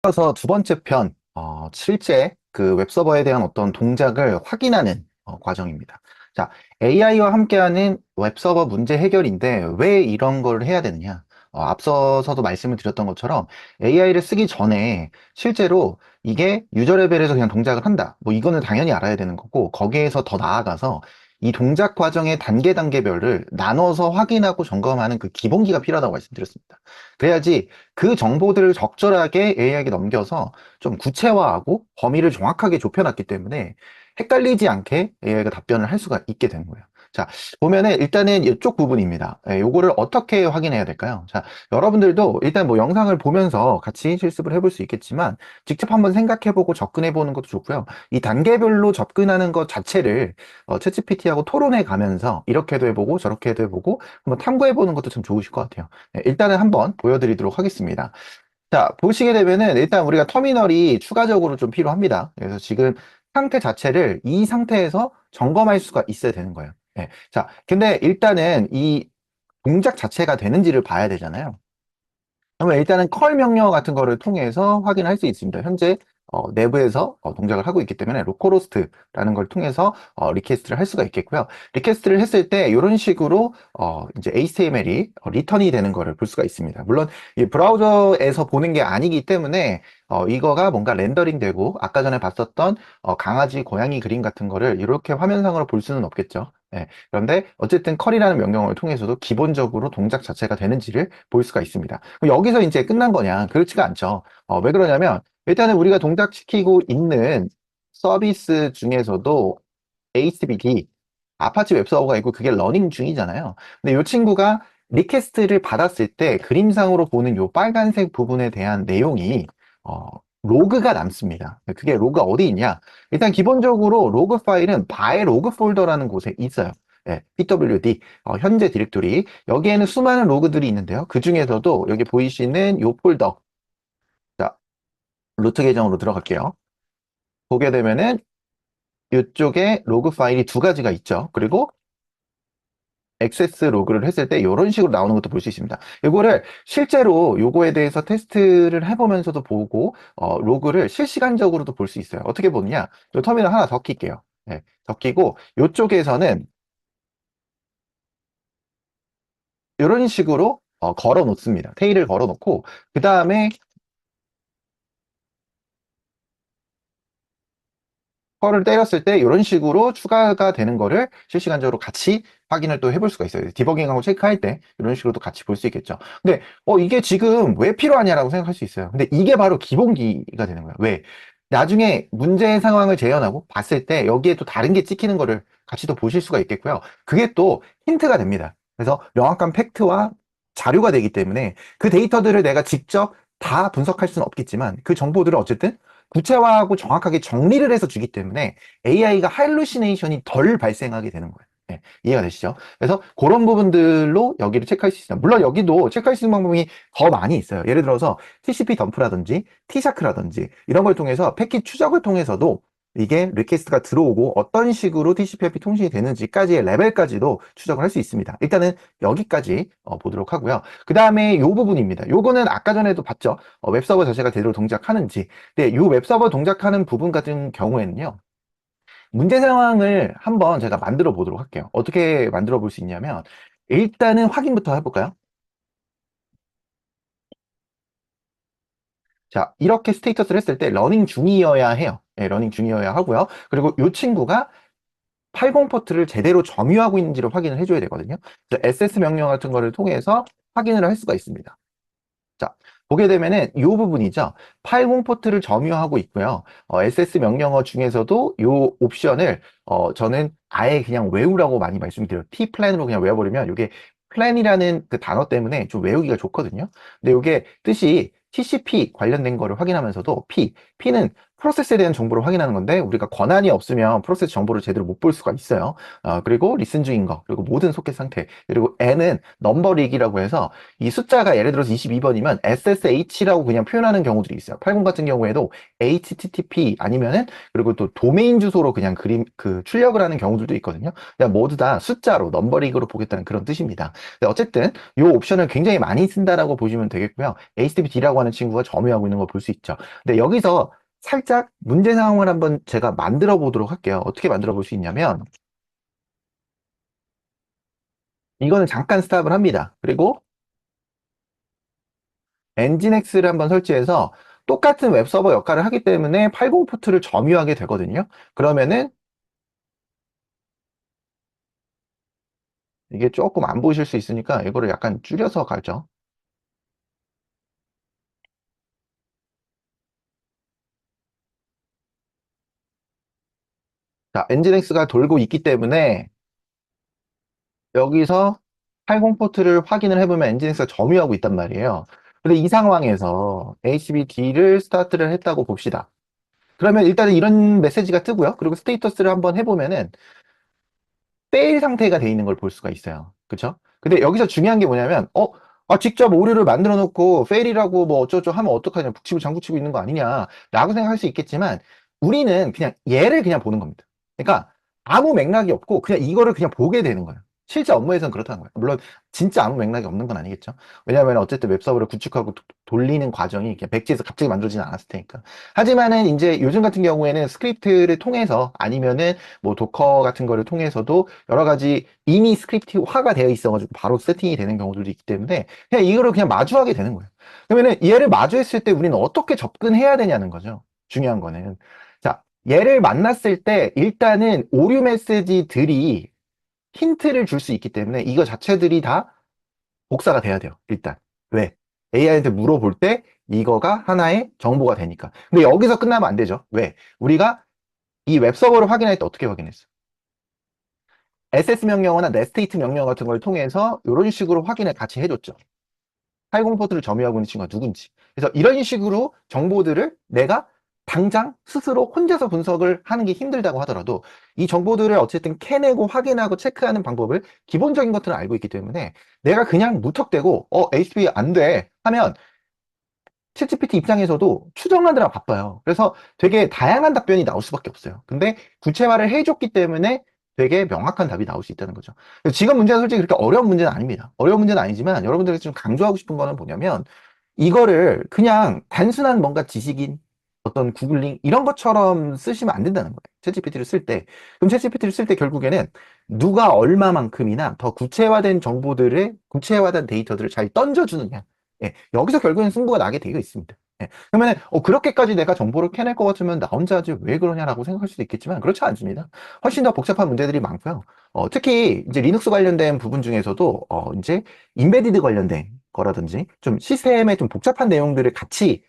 이어서 두 번째 편, 실제 그 웹서버에 대한 어떤 동작을 확인하는 과정입니다. 자, AI와 함께하는 웹서버 문제 해결인데 왜 이런 걸 해야 되느냐? 앞서서도 말씀을 드렸던 것처럼 AI를 쓰기 전에 실제로 이게 유저 레벨에서 그냥 동작을 한다. 뭐 이거는 당연히 알아야 되는 거고 거기에서 더 나아가서 이 동작 과정의 단계별을 나눠서 확인하고 점검하는 그 기본기가 필요하다고 말씀드렸습니다. 그래야지 그 정보들을 적절하게 AI에게 넘겨서 좀 구체화하고 범위를 정확하게 좁혀놨기 때문에 헷갈리지 않게 AI가 답변을 할 수가 있게 되는 거예요. 자, 보면은 일단은 이쪽 부분입니다. 요거를 어떻게 확인해야 될까요? 자, 여러분들도 일단 뭐 영상을 보면서 같이 실습을 해볼 수 있겠지만 직접 한번 생각해보고 접근해보는 것도 좋고요. 이 단계별로 접근하는 것 자체를 챗GPT하고 토론해 가면서 이렇게도 해보고 저렇게도 해보고 한번 탐구해보는 것도 참 좋으실 것 같아요. 네, 일단은 한번 보여드리도록 하겠습니다. 자, 보시게 되면은 일단 우리가 터미널이 추가적으로 좀 필요합니다. 그래서 지금 상태 자체를 이 상태에서 점검할 수가 있어야 되는 거예요. 네. 자, 근데 일단은 이 동작 자체가 되는지를 봐야 되잖아요. 그러면 일단은 컬 명령 같은 거를 통해서 확인할 수 있습니다. 현재 내부에서 동작을 하고 있기 때문에 로컬호스트라는 걸 통해서 리퀘스트를 할 수가 있겠고요. 리퀘스트를 했을 때 이런 식으로 이제 HTML이 리턴이 되는 거를 볼 수가 있습니다. 물론 이 브라우저에서 보는 게 아니기 때문에 이거가 뭔가 렌더링 되고 아까 전에 봤었던 강아지, 고양이 그림 같은 거를 이렇게 화면상으로 볼 수는 없겠죠. 네. 그런데 어쨌든 컬이라는 명령어를 통해서도 기본적으로 동작 자체가 되는지를 볼 수가 있습니다. 그럼 여기서 이제 끝난 거냐? 그렇지가 않죠. 왜 그러냐면 일단은 우리가 동작시키고 있는 서비스 중에서도 HTTP, 아파치 웹서버가 있고 그게 러닝 중이잖아요. 근데 이 친구가 리퀘스트를 받았을 때 그림상으로 보는 이 빨간색 부분에 대한 내용이 어, 로그가 남습니다. 그게 로그가 어디 있냐? 일단 기본적으로 로그 파일은 바의 로그 폴더라는 곳에 있어요. 예, pwd, 현재 디렉토리. 여기에는 수많은 로그들이 있는데요. 그 중에서도 여기 보이시는 이 폴더. 자, 루트 계정으로 들어갈게요. 보게 되면은 이쪽에 로그 파일이 두 가지가 있죠. 그리고 액세스 로그를 했을 때 이런 식으로 나오는 것도 볼 수 있습니다. 이거를 실제로 요거에 대해서 테스트를 해보면서도 보고 로그를 실시간적으로도 볼 수 있어요. 어떻게 보느냐? 이 터미널 하나 더 낄게요. 네, 더 끼고 이쪽에서는 이런 식으로 걸어 놓습니다. 테일을 걸어 놓고 그 다음에 펄을 때렸을 때 이런 식으로 추가가 되는 거를 실시간적으로 같이 확인을 또 해볼 수가 있어요. 디버깅하고 체크할 때 이런 식으로도 같이 볼 수 있겠죠. 근데 이게 지금 왜 필요하냐라고 생각할 수 있어요. 근데 이게 바로 기본기가 되는 거예요. 왜? 나중에 문제 상황을 재현하고 봤을 때 여기에 또 다른 게 찍히는 거를 같이 또 보실 수가 있겠고요. 그게 또 힌트가 됩니다. 그래서 명확한 팩트와 자료가 되기 때문에 그 데이터들을 내가 직접 다 분석할 수는 없겠지만 그 정보들을 어쨌든 구체화하고 정확하게 정리를 해서 주기 때문에 AI가 할루시네이션이 덜 발생하게 되는 거예요. 네, 이해가 되시죠? 그래서 그런 부분들로 여기를 체크할 수 있어요. 물론 여기도 체크할 수 있는 방법이 더 많이 있어요. 예를 들어서 TCP 덤프라든지 T샤크라든지 이런 걸 통해서 패킷 추적을 통해서도 이게 리퀘스트가 들어오고 어떤 식으로 TCP/IP 통신이 되는지까지의 레벨까지도 추적을 할 수 있습니다. 일단은 여기까지 보도록 하고요. 그 다음에 이 부분입니다. 요거는 아까 전에도 봤죠. 웹서버 자체가 제대로 동작하는지. 근데 이 웹서버 동작하는 부분 같은 경우에는요. 문제 상황을 한번 제가 만들어 보도록 할게요. 어떻게 만들어 볼 수 있냐면 일단은 확인부터 해볼까요? 자, 이렇게 스테이터스를 했을 때 러닝 중이어야 해요. 네, 러닝 중이어야 하고요. 그리고 이 친구가 80 포트를 제대로 점유하고 있는지를 확인을 해줘야 되거든요. 그래서 SS 명령 같은 거를 통해서 확인을 할 수가 있습니다. 자, 보게 되면은 이 부분이죠. 80 포트를 점유하고 있고요. SS 명령어 중에서도 이 옵션을 저는 아예 그냥 외우라고 많이 말씀드려요. T 플랜으로 그냥 외워버리면 이게 플랜이라는 그 단어 때문에 좀 외우기가 좋거든요. 근데 이게 뜻이 TCP 관련된 거를 확인하면서도 P는 프로세스에 대한 정보를 확인하는 건데 우리가 권한이 없으면 프로세스 정보를 제대로 못 볼 수가 있어요. 그리고 리슨 중인 거, 그리고 모든 소켓 상태, 그리고 N은 넘버 리기라고 해서 이 숫자가 예를 들어서 22번이면 SSH라고 그냥 표현하는 경우들이 있어요. 80 같은 경우에도 HTTP 아니면은 그리고 또 도메인 주소로 그냥 출력을 하는 경우들도 있거든요. 그냥 모두 다 숫자로 넘버 리그로 보겠다는 그런 뜻입니다. 근데 어쨌든 이 옵션을 굉장히 많이 쓴다라고 보시면 되겠고요. HTTPD라고 하는 친구가 점유하고 있는 걸 볼 수 있죠. 근데 여기서 살짝 문제 상황을 한번 제가 만들어 보도록 할게요. 어떻게 만들어 볼 수 있냐면, 이거는 잠깐 스탑을 합니다. 그리고 엔진엑스를 한번 설치해서 똑같은 웹서버 역할을 하기 때문에 80 포트를 점유하게 되거든요. 그러면은 이게 조금 안 보이실 수 있으니까 이거를 약간 줄여서 가죠. 자, 엔진엑스가 돌고 있기 때문에 여기서 80 포트를 확인을 해보면 엔진엑스가 점유하고 있단 말이에요. 근데 이 상황에서 HBD를 스타트를 했다고 봅시다. 그러면 일단은 이런 메시지가 뜨고요. 그리고 스테이터스를 한번 해보면은 페일 상태가 돼 있는 걸 볼 수가 있어요. 그쵸? 근데 여기서 중요한 게 뭐냐면, 직접 오류를 만들어 놓고 페일이라고 뭐 어쩌고 하면 어떡하냐, 북치고 장구치고 있는 거 아니냐, 라고 생각할 수 있겠지만, 우리는 그냥 얘를 그냥 보는 겁니다. 그러니까 아무 맥락이 없고 그냥 이거를 그냥 보게 되는 거예요. 실제 업무에서는 그렇다는 거예요. 물론 진짜 아무 맥락이 없는 건 아니겠죠. 왜냐하면 어쨌든 웹서버를 구축하고 돌리는 과정이 그냥 백지에서 갑자기 만들어지진 않았을 테니까. 하지만은 이제 요즘 같은 경우에는 스크립트를 통해서 아니면은 뭐 도커 같은 거를 통해서도 여러 가지 이미 스크립트화가 되어 있어가지고 바로 세팅이 되는 경우들도 있기 때문에 그냥 이거를 그냥 마주하게 되는 거예요. 그러면은 얘를 마주했을 때 우리는 어떻게 접근해야 되냐는 거죠. 중요한 거는. 자, 얘를 만났을 때 일단은 오류 메시지들이 힌트를 줄 수 있기 때문에 이거 자체들이 다 복사가 돼야 돼요. 일단. 왜? AI한테 물어볼 때 이거가 하나의 정보가 되니까. 근데 여기서 끝나면 안 되죠. 왜? 우리가 이 웹서버를 확인할 때 어떻게 확인했어? SS 명령어나 넷스테이트 명령어 같은 걸 통해서 이런 식으로 확인을 같이 해줬죠. 80 포트를 점유하고 있는 친구가 누군지. 그래서 이런 식으로 정보들을 내가 당장 스스로 혼자서 분석을 하는 게 힘들다고 하더라도 이 정보들을 어쨌든 캐내고 확인하고 체크하는 방법을 기본적인 것들은 알고 있기 때문에 내가 그냥 무턱대고 HTTP 안 돼 하면 챗GPT 입장에서도 추정하느라 바빠요. 그래서 되게 다양한 답변이 나올 수밖에 없어요. 근데 구체화를 해줬기 때문에 되게 명확한 답이 나올 수 있다는 거죠. 지금 문제는 솔직히 그렇게 어려운 문제는 아닙니다. 어려운 문제는 아니지만 여러분들이 좀 강조하고 싶은 거는 뭐냐면 이거를 그냥 단순한 뭔가 지식인 어떤 구글링 이런 것처럼 쓰시면 안 된다는 거예요. 챗GPT를 쓸 때. 그럼 챗GPT를 쓸 때 결국에는 누가 얼마만큼이나 더 구체화된 정보들을 구체화된 데이터들을 잘 던져주느냐. 예, 여기서 결국엔 승부가 나게 되어 있습니다. 예, 그러면 그렇게까지 내가 정보를 캐낼 것 같으면 나 혼자 하지 왜 그러냐라고 생각할 수도 있겠지만 그렇지 않습니다. 훨씬 더 복잡한 문제들이 많고요. 특히 이제 리눅스 관련된 부분 중에서도 이제 인베디드 관련된 거라든지 좀 시스템에 좀 복잡한 내용들을 같이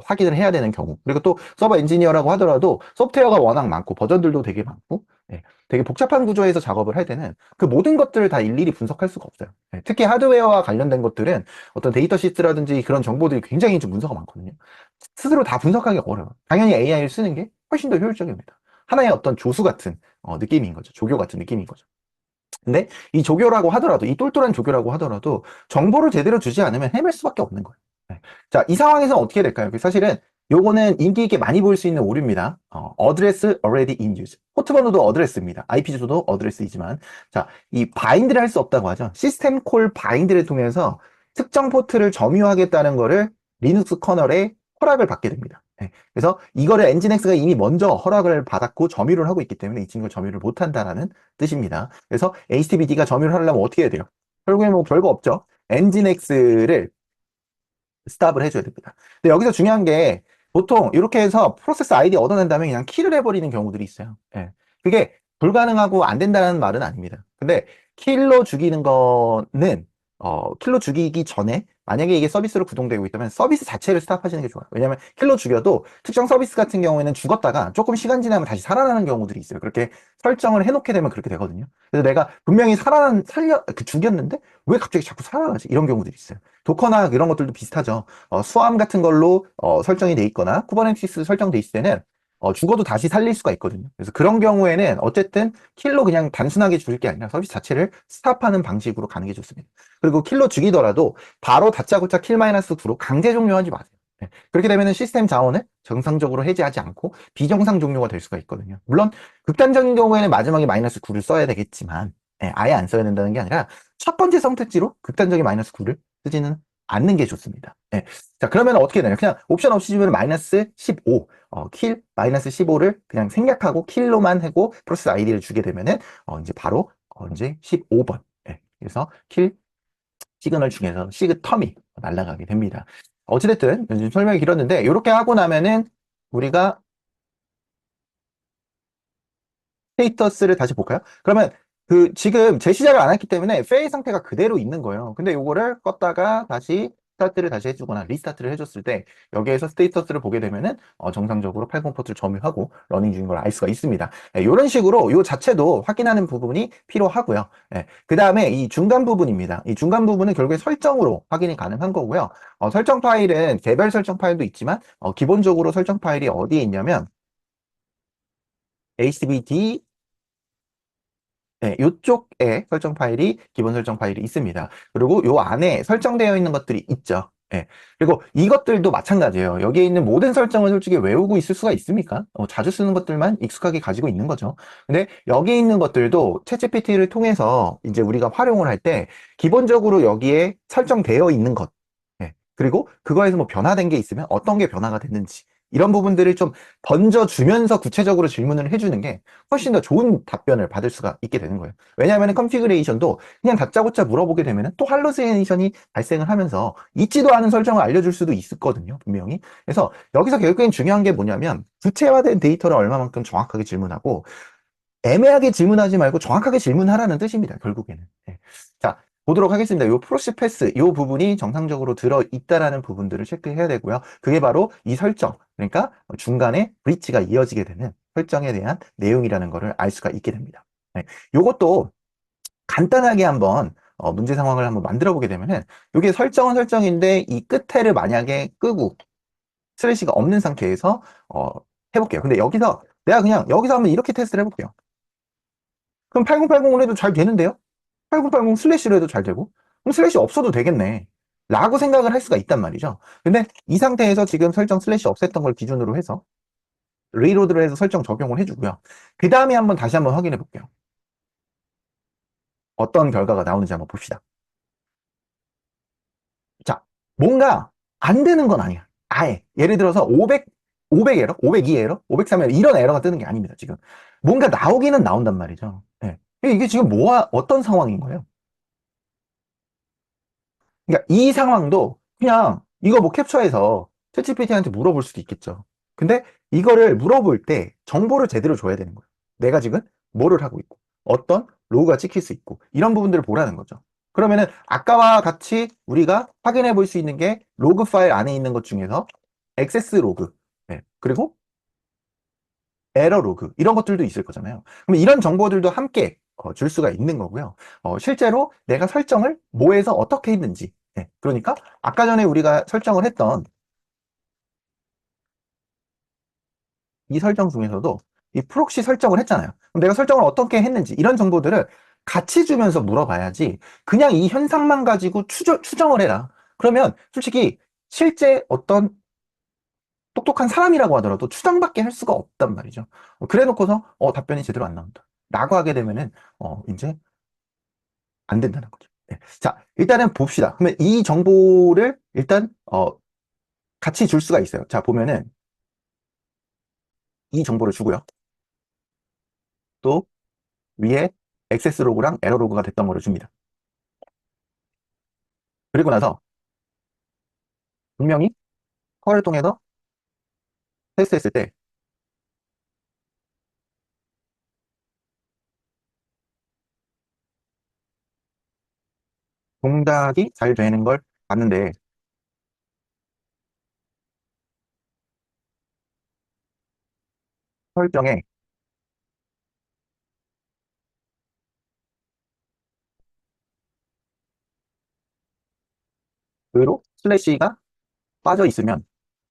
확인을 해야 되는 경우 그리고 또 서버 엔지니어라고 하더라도 소프트웨어가 워낙 많고 버전들도 되게 많고 예, 되게 복잡한 구조에서 작업을 할 때는 그 모든 것들을 다 일일이 분석할 수가 없어요. 예, 특히 하드웨어와 관련된 것들은 어떤 데이터 시트라든지 그런 정보들이 굉장히 좀 문서가 많거든요. 스스로 다 분석하기 어려워요. 당연히 AI를 쓰는 게 훨씬 더 효율적입니다. 하나의 어떤 조수 같은 느낌인 거죠. 조교 같은 느낌인 거죠. 근데 이 조교라고 하더라도, 이 똘똘한 조교라고 하더라도 정보를 제대로 주지 않으면 헤맬 수밖에 없는 거예요. 네. 자, 이 상황에서 어떻게 될까요? 사실은 요거는 인기 있게 많이 볼 수 있는 오류입니다. address already in use. 포트 번호도 어드레스입니다. IP 주소도 어드레스이지만. 자, 이 바인드를 할 수 없다고 하죠. 시스템 콜 바인드를 통해서 특정 포트를 점유하겠다는 거를 리눅스 커널에 허락을 받게 됩니다. 네. 그래서 이거를 엔진엑스가 이미 먼저 허락을 받았고 점유를 하고 있기 때문에 이 친구가 점유를 못한다라는 뜻입니다. 그래서 HTTPD가 점유를 하려면 어떻게 해야 돼요? 결국에 뭐 별거 없죠. 엔진엑스를 스탑을 해줘야 됩니다. 근데 여기서 중요한 게 보통 이렇게 해서 프로세스 아이디 얻어낸 다음에 그냥 킬을 해버리는 경우들이 있어요. 예. 그게 불가능하고 안 된다는 말은 아닙니다. 근데 킬로 죽이는 거는 킬로 죽이기 전에 만약에 이게 서비스로 구동되고 있다면 서비스 자체를 스탑하시는 게 좋아요. 왜냐하면 킬로 죽여도 특정 서비스 같은 경우에는 죽었다가 조금 시간 지나면 다시 살아나는 경우들이 있어요. 그렇게 설정을 해놓게 되면 그렇게 되거든요. 그래서 내가 분명히 죽였는데 왜 갑자기 자꾸 살아나지? 이런 경우들이 있어요. 도커나 이런 것들도 비슷하죠. 수암 같은 걸로 설정이 돼 있거나 쿠버네티스 설정돼 있을 때는 죽어도 다시 살릴 수가 있거든요. 그래서 그런 경우에는 어쨌든 킬로 그냥 단순하게 죽일 게 아니라 서비스 자체를 스탑하는 방식으로 가는 게 좋습니다. 그리고 킬로 죽이더라도 바로 다짜고짜 킬 마이너스 9로 강제 종료하지 마세요. 네. 그렇게 되면 시스템 자원을 정상적으로 해제하지 않고 비정상 종료가 될 수가 있거든요. 물론 극단적인 경우에는 마지막에 마이너스 9를 써야 되겠지만 아예 안 써야 된다는 게 아니라 첫 번째 선택지로 극단적인 마이너스 9를 쓰지는 않는 게 좋습니다. 네. 자, 그러면 어떻게 되나요? 그냥 옵션 없이 주면 마이너스 15, 킬 마이너스 15를 그냥 생략하고 킬로만 하고 프로세스 아이디를 주게 되면은 이제 바로 이제 15번. 네. 그래서 킬 시그널 중에서 시그 텀이 날아가게 됩니다. 어찌됐든 요즘 설명이 길었는데 이렇게 하고 나면은 우리가 스테이터스를 다시 볼까요? 그러면 그 지금 재시작을 안 했기 때문에 페일 상태가 그대로 있는 거예요. 근데 요거를 껐다가 다시 스타트를 다시 해주거나 리스타트를 해줬을 때 여기에서 스테이터스를 보게 되면은 정상적으로 80 포트를 점유하고 러닝 중인 걸 알 수가 있습니다. 이런 식으로 요 자체도 확인하는 부분이 필요하고요. 그 다음에 이 중간 부분입니다. 이 중간 부분은 결국에 설정으로 확인이 가능한 거고요. 설정 파일은 개별 설정 파일도 있지만 기본적으로 설정 파일이 어디에 있냐면 HTTP 네, 이쪽에 설정 파일이 기본 설정 파일이 있습니다. 그리고 요 안에 설정되어 있는 것들이 있죠. 예. 그리고 이것들도 마찬가지예요. 여기에 있는 모든 설정을 솔직히 외우고 있을 수가 있습니까? 자주 쓰는 것들만 익숙하게 가지고 있는 거죠. 근데 여기 있는 것들도 챗GPT를 통해서 이제 우리가 활용을 할 때 기본적으로 여기에 설정되어 있는 것, 예. 그리고 그거에서 뭐 변화된 게 있으면 어떤 게 변화가 됐는지 이런 부분들을 좀 던져주면서 구체적으로 질문을 해주는 게 훨씬 더 좋은 답변을 받을 수가 있게 되는 거예요. 왜냐하면 컨피그레이션도 그냥 다짜고짜 물어보게 되면 또 할루시네이션이 발생을 하면서 있지도 않은 설정을 알려줄 수도 있었거든요, 분명히. 그래서 여기서 결국엔 중요한 게 뭐냐면 구체화된 데이터를 얼마만큼 정확하게 질문하고 애매하게 질문하지 말고 정확하게 질문하라는 뜻입니다, 결국에는. 네. 자, 보도록 하겠습니다. 요 프로시패스, 요 부분이 정상적으로 들어있다라는 부분들을 체크해야 되고요. 그게 바로 이 설정, 그러니까 중간에 브릿지가 이어지게 되는 설정에 대한 내용이라는 것을 알 수가 있게 됩니다. 네. 요것도 간단하게 한번 문제 상황을 한번 만들어 보게 되면은 이게 설정은 설정인데 이 끝에를 만약에 끄고 슬래시가 없는 상태에서 해볼게요. 근데 여기서 내가 그냥 여기서 한번 이렇게 테스트를 해볼게요. 그럼 8080으로 해도 잘 되는데요? 8080 슬래시로 해도 잘 되고 그럼 슬래시 없어도 되겠네 라고 생각을 할 수가 있단 말이죠. 근데 이 상태에서 지금 설정 슬래시 없앴던 걸 기준으로 해서 리로드를 해서 설정 적용을 해주고요. 그 다음에 한번 다시 한번 확인해 볼게요. 어떤 결과가 나오는지 한번 봅시다. 자, 뭔가 안 되는 건 아니야. 아예. 예를 들어서 500 에러, 502 에러, 503 에러 이런 에러가 뜨는 게 아닙니다. 지금 뭔가 나오기는 나온단 말이죠. 네. 이게 지금 어떤 상황인 거예요? 그러니까 이 상황도 그냥 이거 뭐 캡처해서 챗GPT한테 물어볼 수도 있겠죠. 근데 이거를 물어볼 때 정보를 제대로 줘야 되는 거예요. 내가 지금 뭐를 하고 있고 어떤 로그가 찍힐 수 있고 이런 부분들을 보라는 거죠. 그러면은 아까와 같이 우리가 확인해 볼 수 있는 게 로그 파일 안에 있는 것 중에서 액세스 로그, 네. 그리고 에러 로그 이런 것들도 있을 거잖아요. 그럼 이런 정보들도 함께 줄 수가 있는 거고요. 실제로 내가 설정을 뭐에서 어떻게 했는지, 네. 그러니까 아까 전에 우리가 설정을 했던 이 설정 중에서도 이 프록시 설정을 했잖아요. 그럼 내가 설정을 어떻게 했는지 이런 정보들을 같이 주면서 물어봐야지 그냥 이 현상만 가지고 추정을 해라. 그러면 솔직히 실제 어떤 똑똑한 사람이라고 하더라도 추정밖에 할 수가 없단 말이죠. 그래 놓고서 답변이 제대로 안 나온다 라고 하게 되면은 이제 안 된다는 거죠. 네. 자, 일단은 봅시다. 그러면 이 정보를 일단 같이 줄 수가 있어요. 자, 보면은 이 정보를 주고요. 또 위에 액세스 로그랑 에러 로그가 됐던 거를 줍니다. 그리고 나서 분명히 커를 통해서 테스트했을 때 동작이 잘 되는 걸 봤는데 설정에 그로 슬래시가 빠져 있으면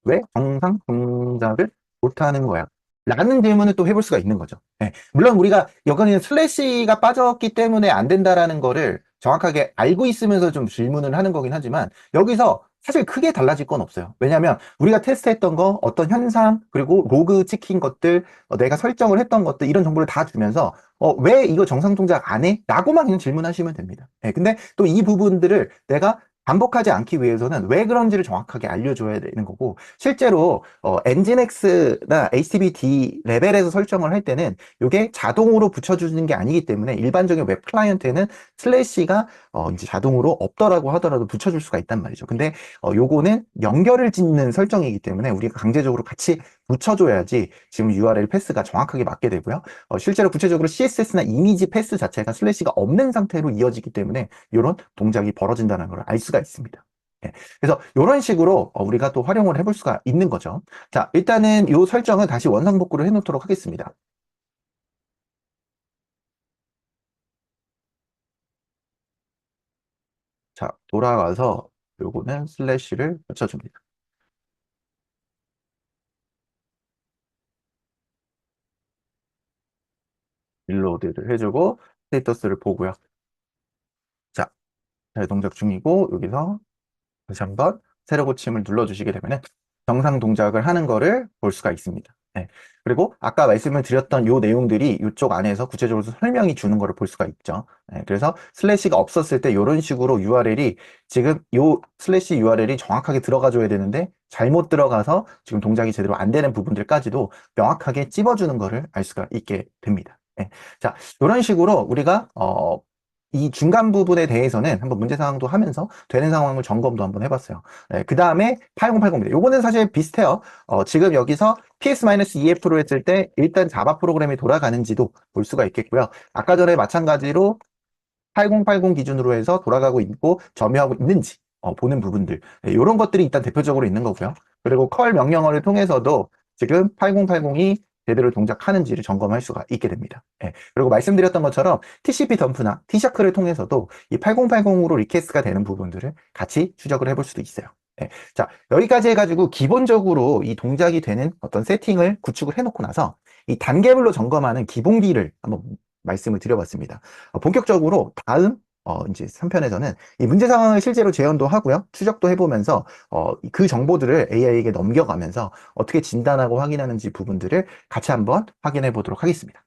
왜 정상 동작을 못하는 거야? 라는 질문을 또 해볼 수가 있는 거죠. 예. 물론 우리가 여기는 슬래시가 빠졌기 때문에 안 된다라는 거를 정확하게 알고 있으면서 좀 질문을 하는 거긴 하지만 여기서 사실 크게 달라질 건 없어요. 왜냐하면 우리가 테스트했던 거, 어떤 현상, 그리고 로그 찍힌 것들, 내가 설정을 했던 것들 이런 정보를 다 주면서 왜 이거 정상 동작 안 해? 라고만 그냥 질문하시면 됩니다. 예, 근데 또 이 부분들을 내가 반복하지 않기 위해서는 왜 그런지를 정확하게 알려줘야 되는 거고 실제로 엔진X나 HTTP 레벨에서 설정을 할 때는 이게 자동으로 붙여주는 게 아니기 때문에 일반적인 웹 클라이언트에는 슬래시가 이제 자동으로 없더라고 하더라도 붙여줄 수가 있단 말이죠. 근데 요거는 연결을 짓는 설정이기 때문에 우리가 강제적으로 같이 붙여줘야지 지금 URL 패스가 정확하게 맞게 되고요. 실제로 구체적으로 CSS나 이미지 패스 자체가 슬래시가 없는 상태로 이어지기 때문에 이런 동작이 벌어진다는 걸 알 수가 있습니다. 예. 그래서 이런 식으로 우리가 또 활용을 해볼 수가 있는 거죠. 자, 일단은 이 설정은 다시 원상복구를 해놓도록 하겠습니다. 자, 돌아가서 요거는 슬래시를 붙여줍니다. 릴로드를 해주고 스테이터스를 보고요. 자, 잘 동작 중이고 여기서 다시 한번 세로 고침을 눌러주시게 되면 정상 동작을 하는 거를 볼 수가 있습니다. 네. 그리고 아까 말씀을 드렸던 요 내용들이 이쪽 안에서 구체적으로 설명이 주는 거를 볼 수가 있죠. 네. 그래서 슬래시가 없었을 때 이런 식으로 URL이 지금 요 슬래시 URL이 정확하게 들어가 줘야 되는데 잘못 들어가서 지금 동작이 제대로 안 되는 부분들까지도 명확하게 찝어주는 거를 알 수가 있게 됩니다. 네. 자, 이런 식으로 우리가 이 중간 부분에 대해서는 한번 문제 상황도 하면서 되는 상황을 점검도 한번 해봤어요. 네, 그 다음에 8080입니다. 요거는 사실 비슷해요. 지금 여기서 PS-EF로 했을 때 일단 자바 프로그램이 돌아가는지도 볼 수가 있겠고요. 아까 전에 마찬가지로 8080 기준으로 해서 돌아가고 있고 점유하고 있는지 보는 부분들 이런 것들이 일단 대표적으로 있는 거고요. 그리고 컬 명령어를 통해서도 지금 8080이 제대로 동작하는지를 점검할 수가 있게 됩니다. 예. 그리고 말씀드렸던 것처럼 TCP 덤프나 T샤크를 통해서도 이 8080으로 리퀘스트가 되는 부분들을 같이 추적을 해볼 수도 있어요. 예. 자, 여기까지 해가지고 기본적으로 이 동작이 되는 어떤 세팅을 구축을 해놓고 나서 이 단계별로 점검하는 기본기를 한번 말씀을 드려봤습니다. 본격적으로 다음 이제 3편에서는 이 문제 상황을 실제로 재현도 하고요. 추적도 해보면서 그 정보들을 AI에게 넘겨가면서 어떻게 진단하고 확인하는지 부분들을 같이 한번 확인해 보도록 하겠습니다.